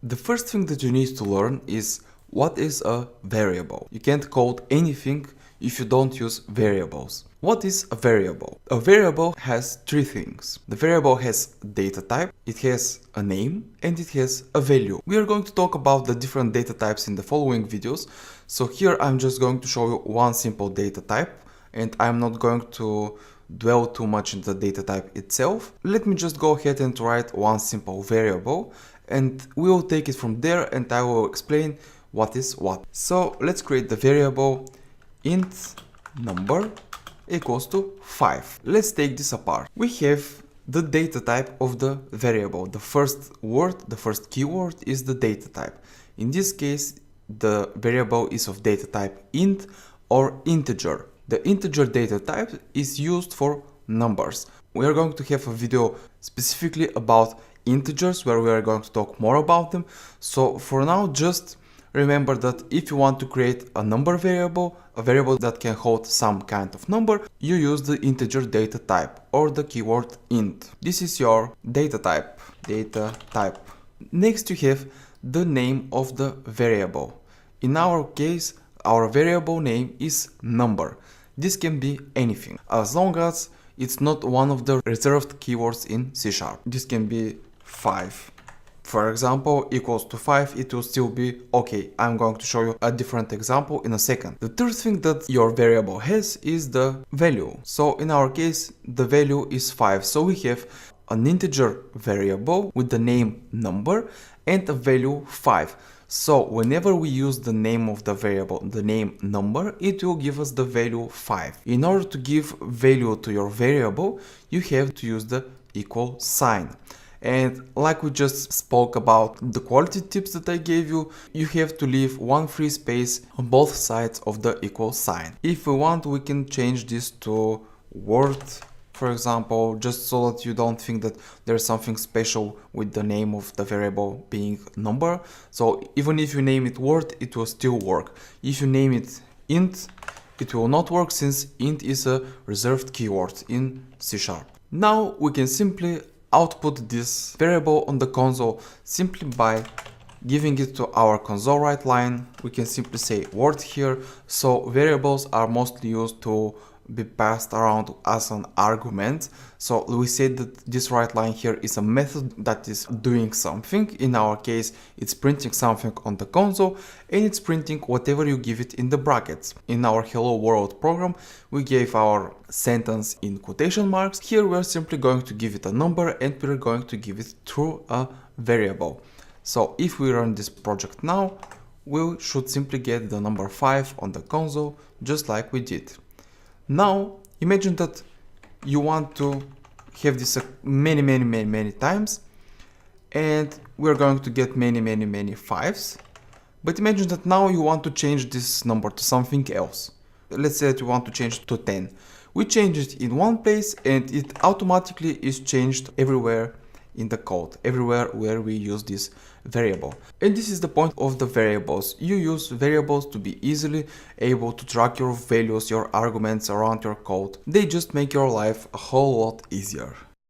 The first thing that you need to learn is what is a variable. You can't code anything if you don't use variables. What is a variable? A variable has three things. The variable has data type, it has a name, and it has a value. We are going to talk about the different data types in the following videos. So here I'm just going to show you one simple data type, and I'm not going to dwell too much in the data type itself. Let me just go ahead and write one simple variable, and we will take it from there and I will explain what is what. So let's create the variable int number equals to 5. Let's take this apart. We have the data type of the variable. The first word, the first keyword is the data type. In this case, the variable is of data type int or integer. The integer data type is used for numbers. We are going to have a video specifically about integers where we are going to talk more about them. So for now, just remember that if you want to create a number variable, a variable that can hold some kind of number, you use the integer data type or the keyword int. This is your data type. Next you have the name of the variable. In our case, our variable name is number. This can be anything, as long as it's not one of the reserved keywords in C#. This can be 5. For example, equals to 5, it will still be okay. I'm going to show you a different example in a second. The third thing that your variable has is the value. So in our case, the value is 5. So we have an integer variable with the name number and a value 5. So whenever we use the name of the variable, the name number, it will give us the value 5. In order to give value to your variable, you have to use the equal sign. And like we just spoke about the quality tips that I gave you, you have to leave one free space on both sides of the equal sign. If we want, we can change this to word, for example, just so that you don't think that there's something special with the name of the variable being number. So even if you name it word, it will still work. If you name it int, it will not work since int is a reserved keyword in C#. Now we can simply output this variable on the console simply by giving it to our console write line. We can simply say word here. So variables are mostly used to be passed around as an argument. So we said that this write line here is a method that is doing something. In our case, it's printing something on the console and it's printing whatever you give it in the brackets. In our hello world program, we gave our sentence in quotation marks. Here we're simply going to give it a number and we're going to give it through a variable. So if we run this project now, we should simply get the number 5 on the console, just like we did. Now imagine that you want to have this many times, and we're going to get many 5s. But imagine that now you want to change this number to something else. Let's say that you want to change it to 10. We change it in one place and it automatically is changed everywhere in the code, everywhere where we use this variable. And this is the point of the variables. You use variables to be easily able to track your values, your arguments around your code. They just make your life a whole lot easier.